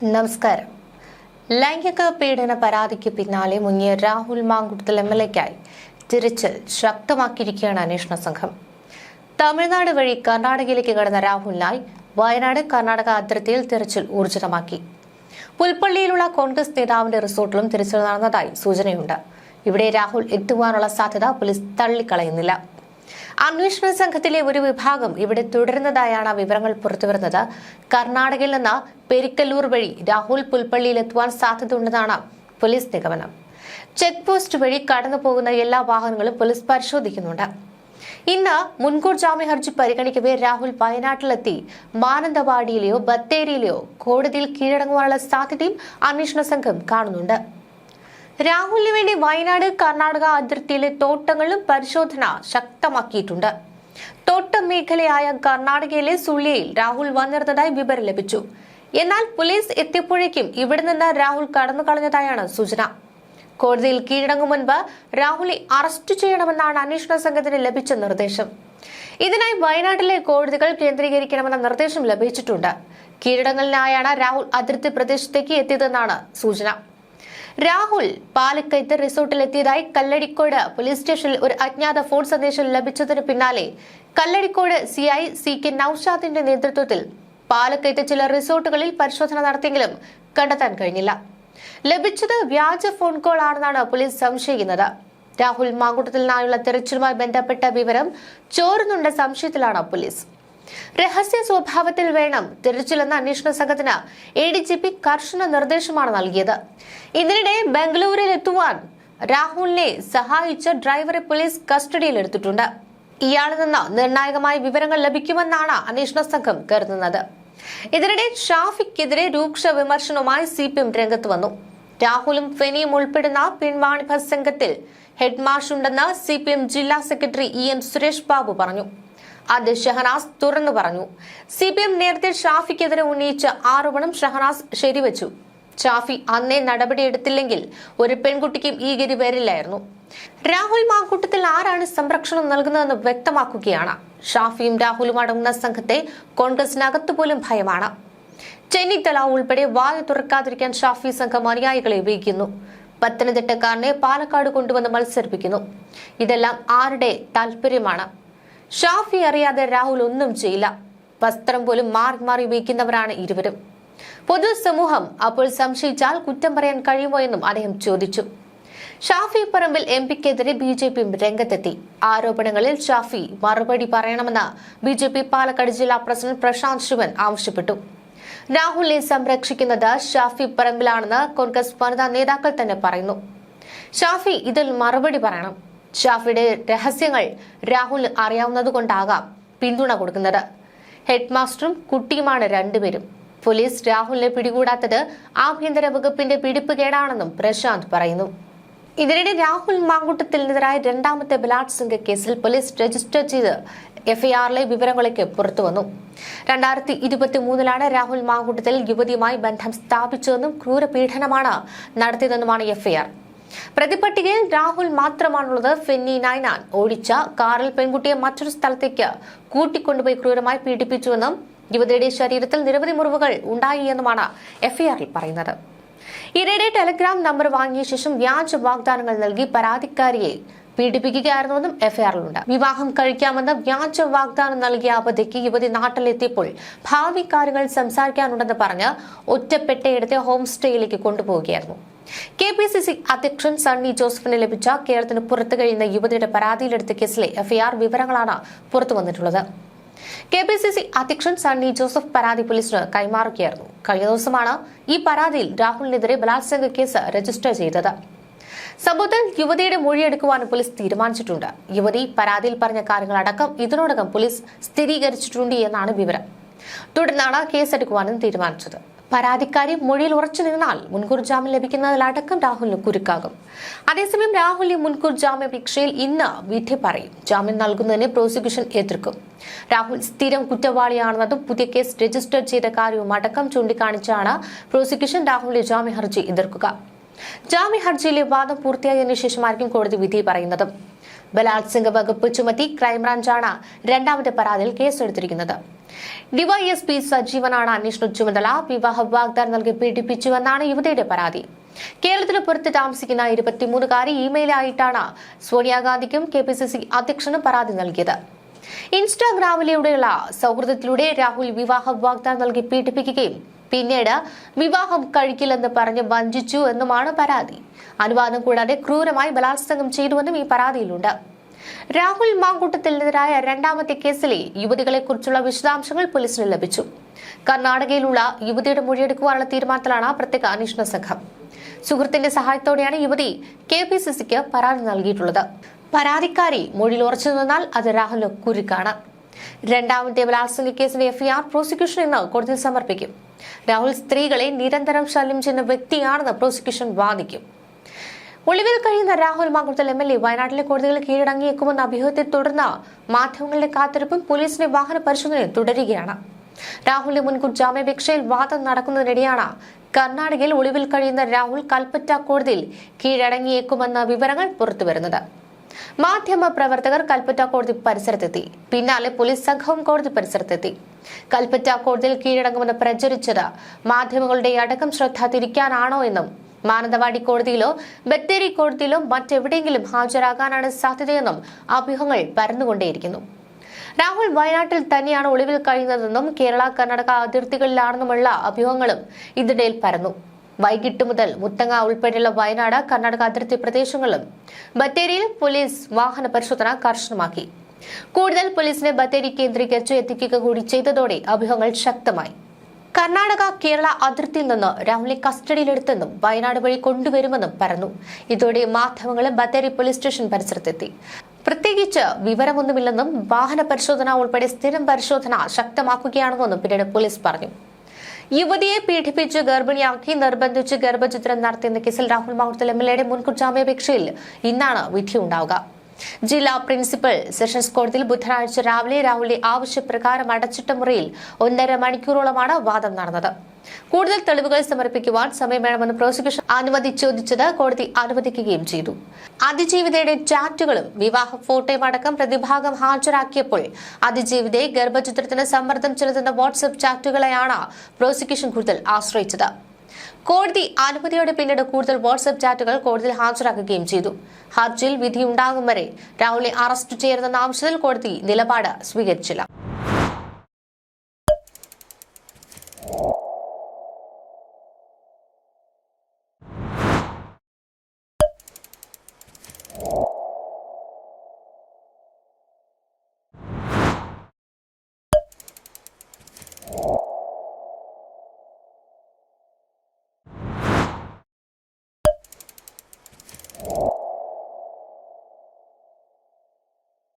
നമസ്കാരം. ലൈംഗിക പീഡന പരാതിക്ക് പിന്നാലെ മുങ്ങിയ രാഹുൽ മാങ്കുട്ടത്തിൽ MLA-ക്കായി തിരച്ചിൽ ശക്തമാക്കിയിരിക്കുകയാണ് അന്വേഷണ സംഘം. തമിഴ്നാട് വഴി കർണാടകയിലേക്ക് കടന്ന രാഹുലിനായി വയനാട് കർണാടക അതിർത്തിയിൽ തിരച്ചിൽ ഊർജിതമാക്കി. പുൽപ്പള്ളിയിലുള്ള കോൺഗ്രസ് നേതാവിന്റെ റിസോർട്ടിലും തിരച്ചിൽ നടന്നതായി സൂചനയുണ്ട്. ഇവിടെ രാഹുൽ എത്തുവാനുള്ള സാധ്യത പോലീസ് തള്ളിക്കളയുന്നില്ല. അന്വേഷണ സംഘത്തിലെ ഒരു വിഭാഗം ഇവിടെ തുടരുന്നതായാണ് വിവരങ്ങൾ പുറത്തുവരുന്നത്. കർണാടകയിൽ നിന്ന് പെരിക്കല്ലൂർ വഴി രാഹുൽ പുൽപ്പള്ളിയിൽ എത്തുവാൻ സാധ്യതയുണ്ടെന്നാണ് പോലീസ് നിഗമനം. ചെക്ക് പോസ്റ്റ് വഴി കടന്നു പോകുന്ന എല്ലാ വാഹനങ്ങളും പോലീസ് പരിശോധിക്കുന്നുണ്ട്. ഇന്ന് മുൻകൂർ ജാമ്യ ഹർജി പരിഗണിക്കവേ രാഹുൽ വയനാട്ടിലെത്തി മാനന്തവാടിയിലെയോ ബത്തേരിയിലെയോ കോടതിയിൽ കീഴടങ്ങുവാനുള്ള സാധ്യതയും അന്വേഷണ സംഘം കാണുന്നുണ്ട്. രാഹുലിന് വേണ്ടി വയനാട് കർണാടക അതിർത്തിയിലെ തോട്ടങ്ങളിലും പരിശോധന ശക്തമാക്കിയിട്ടുണ്ട്. തോട്ടം മേഖലയായ കർണാടകയിലെ സുള്ളിയിൽ രാഹുൽ വന്നിരുന്നതായി വിവരം ലഭിച്ചു. എന്നാൽ പോലീസ് എത്തിയപ്പോഴേക്കും ഇവിടെ നിന്ന് രാഹുൽ കടന്നു കളഞ്ഞതായാണ് സൂചന. കോടതിയിൽ കീഴടങ്ങും മുൻപ് രാഹുലിനെ അറസ്റ്റ് ചെയ്യണമെന്നാണ് അന്വേഷണ സംഘത്തിന് ലഭിച്ച നിർദ്ദേശം. ഇതിനായി വയനാട്ടിലെ കോടതികൾ കേന്ദ്രീകരിക്കണമെന്ന നിർദ്ദേശം ലഭിച്ചിട്ടുണ്ട്. കീഴടങ്ങലിനായാണ് രാഹുൽ അതിർത്തി പ്രദേശത്തേക്ക് എത്തിയതെന്നാണ് സൂചന. രാഹുൽ പാലക്കയത്ത് റിസോർട്ടിൽ എത്തിയതായി കല്ലടിക്കോട് പോലീസ് സ്റ്റേഷനിൽ ഒരു അജ്ഞാത ഫോൺ സന്ദേശം ലഭിച്ചതിന് പിന്നാലെ കല്ലടിക്കോട് CI CK നൌഷാദിന്റെ നേതൃത്വത്തിൽ പാലക്കയത്ത് ചില റിസോർട്ടുകളിൽ പരിശോധന നടത്തിയെങ്കിലും കണ്ടെത്താൻ കഴിഞ്ഞില്ല. ലഭിച്ചത് വ്യാജ ഫോൺ കോൾ ആണെന്നാണ് പോലീസ് സംശയിക്കുന്നത്. രാഹുൽ മാങ്കുട്ടത്തിനായുള്ള തെരച്ചിലുമായി ബന്ധപ്പെട്ട വിവരം ചോരുന്നുണ്ട സംശയത്തിലാണ് പോലീസ്. രഹസ്യ സ്വഭാവത്തിൽ വേണം തിരച്ചിലെന്ന അന്വേഷണ സംഘത്തിന് ADGP കർശന നിർദ്ദേശമാണ് നൽകിയത്. ഇതിനിടെ ബംഗളൂരിൽ എത്തുവാൻ രാഹുലിനെ സഹായിച്ച ഡ്രൈവറെ പോലീസ് കസ്റ്റഡിയിലെടുത്തിട്ടുണ്ട്. ഇയാളിൽ നിന്ന് നിർണായകമായ വിവരങ്ങൾ ലഭിക്കുമെന്നാണ് അന്വേഷണ സംഘം കരുതുന്നത്. ഇതിനിടെ ഷാഫിക്കെതിരെ രൂക്ഷ വിമർശനവുമായി CPM രംഗത്ത് വന്നു. രാഹുലും ഫെനിയും ഉൾപ്പെടുന്ന പിൻവാണിഭ സംഘത്തിൽ ഹെഡ്മാഷുണ്ടെന്ന് CPM ജില്ലാ സെക്രട്ടറി EN സുരേഷ് ബാബു പറഞ്ഞു. അത് ഷഹനാസ് തുറന്നു പറഞ്ഞു. CPM നേരത്തെ ഷാഫിക്കെതിരെ ഉന്നയിച്ച ആരോപണം ഷഹനാസ് ശരിവച്ചു. ഷാഫി അന്നേ നടപടിയെടുത്തില്ലെങ്കിൽ ഒരു പെൺകുട്ടിക്കും ഈ ഗതി വരില്ലായിരുന്നു. രാഹുൽ മാങ്കൂട്ടത്തിൽ ആരാണ് സംരക്ഷണം നൽകുന്നതെന്ന് വ്യക്തമാക്കുകയാണ്. ഷാഫിയും രാഹുലും അടങ്ങുന്ന സംഘത്തെ കോൺഗ്രസിനകത്തു പോലും ഭയമാണ്. ചെന്നിത്തല ഉൾപ്പെടെ വായു തുറക്കാതിരിക്കാൻ ഷാഫി സംഘം അനുയായികളെ ഉപയോഗിക്കുന്നു. പത്തനംതിട്ടക്കാരനെ പാലക്കാട് കൊണ്ടുവന്ന് മത്സരിപ്പിക്കുന്നു. ഇതെല്ലാം ആരുടെ താല്പര്യമാണ്? ഷാഫി അറിയാതെ രാഹുൽ ഒന്നും ചെയ്യില്ല. വസ്ത്രം പോലും മാറി മാറി ഉപയോഗിക്കുന്നവരാണ് ഇരുവരും. പൊതുസമൂഹം അപ്പോൾ സംശയിച്ചാൽ കുറ്റം പറയാൻ കഴിയുമോ എന്നും അദ്ദേഹം ചോദിച്ചു. ഷാഫി പറമ്പിൽ MPക്കെതിരെ BJP രംഗത്തെത്തി. ആരോപണങ്ങളിൽ ഷാഫി മറുപടി പറയണമെന്ന് BJP പാലക്കാട് ജില്ലാ പ്രസിഡന്റ് പ്രശാന്ത് ശിവൻ ആവശ്യപ്പെട്ടു. രാഹുലിനെ സംരക്ഷിക്കുന്നത് ഷാഫി പറമ്പിലാണെന്ന് കോൺഗ്രസ് വനിതാ നേതാക്കൾ തന്നെ പറയുന്നു. ഷാഫി ഇതിൽ മറുപടി പറയണം. ഷാഫിയുടെ രഹസ്യങ്ങൾ രാഹുലിന് അറിയാവുന്നതുകൊണ്ടാകാം പിന്തുണ കൊടുക്കുന്നത്. ഹെഡ്മാസ്റ്ററും കുട്ടിയുമാണ് രണ്ടുപേരും. പോലീസ് രാഹുലിനെ പിടികൂടാത്തത് ആഭ്യന്തര വകുപ്പിന്റെ പിടിപ്പുകേടാണെന്നും പ്രശാന്ത് പറയുന്നു. ഇതിനിടെ രാഹുൽ മാങ്കുട്ടത്തിനെതിരായ രണ്ടാമത്തെ ബലാത്സംഗ കേസിൽ പോലീസ് രജിസ്റ്റർ ചെയ്ത് FIR-ലെ വിവരങ്ങളൊക്കെ പുറത്തുവന്നു. 2023 രാഹുൽ മാങ്കുട്ടത്തിൽ യുവതിയുമായി ബന്ധം സ്ഥാപിച്ചതെന്നും ക്രൂരപീഡനമാണ് നടത്തിയതെന്നുമാണ് FIR. പ്രതിപട്ടികയിൽ രാഹുൽ മാത്രമാണുള്ളത്. ഫെന്നി നൈനാൻ ഓടിച്ച കാറിൽ പെൺകുട്ടിയെ മറ്റൊരു സ്ഥലത്തേക്ക് കൂട്ടിക്കൊണ്ടുപോയി ക്രൂരമായി പീഡിപ്പിച്ചുവെന്നും യുവതിയുടെ ശരീരത്തിൽ നിരവധി മുറിവുകൾ ഉണ്ടായി എന്നുമാണ് FIR-ൽ പറയുന്നത്. ഇരയുടെ ടെലഗ്രാം നമ്പർ വാങ്ങിയ ശേഷം വ്യാജ വാഗ്ദാനങ്ങൾ നൽകി പരാതിക്കാരിയെ പീഡിപ്പിക്കുകയായിരുന്നുവെന്നും FIR-ലുണ്ട്. വിവാഹം കഴിക്കാമെന്ന് വ്യാജ വാഗ്ദാനം നൽകിയ അവധിക്ക് യുവതി നാട്ടിലെത്തിയപ്പോൾ ഭാവി കാര്യങ്ങൾ സംസാരിക്കാനുണ്ടെന്ന് പറഞ്ഞ് ഒറ്റപ്പെട്ടയിടത്തെ ഹോം സ്റ്റേയിലേക്ക് കൊണ്ടുപോവുകയായിരുന്നു. KPCC അധ്യക്ഷൻ സണ്ണി ജോസഫിന് ലഭിച്ച കേരളത്തിന് പുറത്തു കഴിയുന്ന യുവതിയുടെ പരാതിയിലെടുത്ത കേസിലെ FIR വിവരങ്ങളാണ് പുറത്തു വന്നിട്ടുള്ളത്. KPCC അധ്യക്ഷൻ സണ്ണി ജോസഫ് പരാതി പോലീസിന് കൈമാറുകയായിരുന്നു. കഴിഞ്ഞ ദിവസമാണ് ഈ പരാതിയിൽ രാഹുലിനെതിരെ ബലാത്സംഗ കേസ് രജിസ്റ്റർ ചെയ്തത്. സംഭവത്തിൽ യുവതിയുടെ മൊഴിയെടുക്കുവാനും പോലീസ് തീരുമാനിച്ചിട്ടുണ്ട്. യുവതി പരാതിയിൽ പറഞ്ഞ കാര്യങ്ങളടക്കം ഇതിനോടകം പോലീസ് സ്ഥിരീകരിച്ചിട്ടുണ്ട് എന്നാണ് വിവരം. തുടർന്നാണ് കേസെടുക്കുവാനും തീരുമാനിച്ചത്. പരാതിക്കാരി മൊഴിയിൽ ഉറച്ചു നിന്നാൽ മുൻകൂർ ജാമ്യം ലഭിക്കുന്നതിലടക്കം രാഹുലിന് കുരുക്കാകും. അതേസമയം രാഹുലിന്റെ മുൻകൂർ ജാമ്യാപേക്ഷയിൽ ഇന്ന് വിധി പറയും. ജാമ്യം നൽകുന്നതിനെ പ്രോസിക്യൂഷൻ എതിർക്കും. രാഹുൽ സ്ഥിരം കുറ്റവാളിയാണെന്നതും പുതിയ കേസ് രജിസ്റ്റർ ചെയ്ത കാര്യവും അടക്കം ചൂണ്ടിക്കാണിച്ചാണ് പ്രോസിക്യൂഷൻ രാഹുലിന്റെ ജാമ്യ ഹർജി എതിർക്കുക. ജാമ്യ ഹർജിയിലെ വാദം പൂർത്തിയായതിനു ശേഷമായിരിക്കും കോടതി വിധി പറയുന്നത്. ബലാത്സംഗ വകുപ്പ് ചുമത്തി ക്രൈംബ്രാഞ്ചാണ് രണ്ടാമത്തെ പരാതിയിൽ കേസെടുത്തിരിക്കുന്നത്. ഡിവൈഎസ്പി സജീവനാണ് അന്വേഷണ ചുമതല. വിവാഹ വാഗ്ദാനം നൽകി പീഡിപ്പിച്ചുവെന്നാണ് യുവതിയുടെ പരാതി. കേരളത്തിന് പുറത്ത് താമസിക്കുന്ന 23-കാരി ഇമെയിലായിട്ടാണ് സോണിയാഗാന്ധിക്കും KPCC അധ്യക്ഷനും പരാതി നൽകിയത്. ഇൻസ്റ്റാഗ്രാമിലൂടെയുള്ള സൗഹൃദത്തിലൂടെ രാഹുൽ വിവാഹ വാഗ്ദാനം നൽകി പീഡിപ്പിക്കുകയും പിന്നീട് വിവാഹം കഴിക്കില്ലെന്ന് പറഞ്ഞ് വഞ്ചിച്ചു എന്നുമാണ് പരാതി. അനുവാദം കൂടാതെ ക്രൂരമായി ബലാത്സംഗം ചെയ്തുവെന്നും ഈ പരാതിയിലുണ്ട്. രാഹുൽ മാങ്കൂട്ടത്തിനെതിരായ രണ്ടാമത്തെ കേസിലെ യുവതികളെക്കുറിച്ചുള്ള വിശദാംശങ്ങൾ പോലീസിന് ലഭിച്ചു. കർണാടകയിലുള്ള യുവതിയുടെ മൊഴിയെടുക്കുവാനുള്ള തീരുമാനത്തിലാണ് പ്രത്യേക അന്വേഷണ സംഘം. സുഹൃത്തിന്റെ സഹായത്തോടെയാണ് യുവതി KPCCക്ക് പരാതി നൽകിയിട്ടുള്ളത്. പരാതിക്കാരി മൊഴിയിൽ ഉറച്ചു നിന്നാൽ അത് രാഹുലിന് കുരുക്കാണ്. രണ്ടാമത്തെ ബലാത്സംഗ കേസിന്റെ FIR പ്രോസിക്യൂഷൻ ഇന്ന് കോടതിയിൽ സമർപ്പിക്കും. രാഹുൽ സ്ത്രീകളെ നിരന്തരം ശല്യം ചെയ്യുന്ന വ്യക്തിയാണെന്ന് പ്രോസിക്യൂഷൻ വാദിക്കും. ഒളിവിൽ കഴിയുന്ന രാഹുൽ മാങ്കൂട്ടത്തിൽ MLA വയനാട്ടിലെ കോടതികൾ കീഴടങ്ങിയേക്കുമെന്ന അഭ്യൂഹത്തെ തുടർന്ന് മാധ്യമങ്ങളുടെ കാത്തിരിപ്പും പോലീസിന്റെ വാഹന പരിശോധനയും തുടരുകയാണ്. രാഹുലിന്റെ മുൻകൂർ ജാമ്യാപേക്ഷയിൽ വാദം നടക്കുന്നതിനിടെയാണ് കർണാടകയിൽ ഒളിവിൽ കഴിയുന്ന രാഹുൽ കൽപ്പറ്റ കോടതിയിൽ കീഴടങ്ങിയേക്കുമെന്ന വിവരങ്ങൾ പുറത്തുവരുന്നത്. മാധ്യമ പ്രവർത്തകർ കൽപ്പറ്റ കോടതി പരിസരത്തെത്തി. പിന്നാലെ പോലീസ് സംഘവും കോടതി പരിസരത്തെത്തി. കൽപ്പറ്റ കോടതിയിൽ കീഴടങ്ങുമെന്ന് പ്രചരിച്ചത് മാധ്യമങ്ങളുടെ അടക്കം ശ്രദ്ധ തിരിക്കാനാണോ എന്നും മാനന്തവാടി കോടതിയിലോ ബത്തേരി കോടതിയിലോ മറ്റെവിടെയെങ്കിലും ഹാജരാകാനാണ് സാധ്യതയെന്നും അഭ്യൂഹങ്ങൾ പരന്നുകൊണ്ടേയിരിക്കുന്നു. രാഹുൽ വയനാട്ടിൽ തന്നെയാണ് ഒളിവിൽ കഴിയുന്നതെന്നും കേരള കർണാടക അതിർത്തികളിലാണെന്നുമുള്ള അഭ്യൂഹങ്ങളും ഇതിനിടയിൽ പരന്നു. വൈകിട്ട് മുതൽ മുത്തങ്ങ ഉൾപ്പെടെയുള്ള വയനാട് കർണാടക അതിർത്തി പ്രദേശങ്ങളിലും ബത്തേരിയിൽ പോലീസ് വാഹന പരിശോധന കർശനമാക്കി. കൂടുതൽ പോലീസിനെ ബത്തേരി കേന്ദ്രീകരിച്ച് എത്തിക്കുക കൂടി ചെയ്തതോടെ അഭ്യൂഹങ്ങൾ ശക്തമായി. കർണാടക കേരള അതിർത്തിയിൽ നിന്ന് രാഹുലിനെ കസ്റ്റഡിയിലെടുത്തെന്നും വയനാട് വഴി കൊണ്ടുവരുമെന്നും പറഞ്ഞു. ഇതോടെ മാധ്യമങ്ങളും ബത്തേരി പോലീസ് സ്റ്റേഷൻ പരിസരത്തെത്തി. പ്രത്യേകിച്ച് വിവരമൊന്നുമില്ലെന്നും വാഹന പരിശോധന ഉൾപ്പെടെ സ്ഥിരം പരിശോധന ശക്തമാക്കുകയാണെന്നും പിന്നീട് പോലീസ് പറഞ്ഞു. യുവതിയെ പീഡിപ്പിച്ച് ഗർഭിണിയാക്കി നിർബന്ധിച്ച് ഗർഭചിത്രം നടത്തിയെന്ന കേസിൽ രാഹുൽ മാങ്കൂട്ടത്തിൽ MLAയുടെ മുൻകൂർ ജാമ്യാപേക്ഷയിൽ ഇന്നാണ് വിധിയുണ്ടാവുക. ജില്ലാ പ്രിൻസിപ്പൽ സെഷൻസ് കോടതിയിൽ ബുധനാഴ്ച രാവിലെ രാഹുലിന്റെ ആവശ്യപ്രകാരം അടച്ചിട്ട മുറിയിൽ 1.5 മണിക്കൂറോളമാണ് വാദം നടന്നത്. കൂടുതൽ തെളിവുകൾ സമർപ്പിക്കുവാൻ സമയം വേണമെന്ന് പ്രോസിക്യൂഷൻ അനുമതി ചോദിച്ചത് കോടതി അനുവദിക്കുകയും ചെയ്തു. അതിജീവിതയുടെ ചാറ്റുകളും വിവാഹ ഫോട്ടോയും അടക്കം പ്രതിഭാഗം ഹാജരാക്കിയപ്പോൾ അതിജീവിതയെ ഗർഭചിത്രത്തിന് സമ്മർദ്ദം ചെലുത്തുന്ന വാട്സ്ആപ്പ് ചാറ്റുകളെയാണ് പ്രോസിക്യൂഷൻ കൂടുതൽ ആശ്രയിച്ചത്. കോടതി അനുമതിയോടെ പിന്നീട് കൂടുതൽ വാട്സ്ആപ്പ് ചാറ്റുകൾ കോടതിയിൽ ഹാജരാക്കുകയും ചെയ്തു. ഹർജിയിൽ വിധിയുണ്ടാകും വരെ രാഹുലിനെ അറസ്റ്റ് ചെയ്യരുതെന്ന ആവശ്യത്തിൽ കോടതി നിലപാട് സ്വീകരിച്ചില്ല.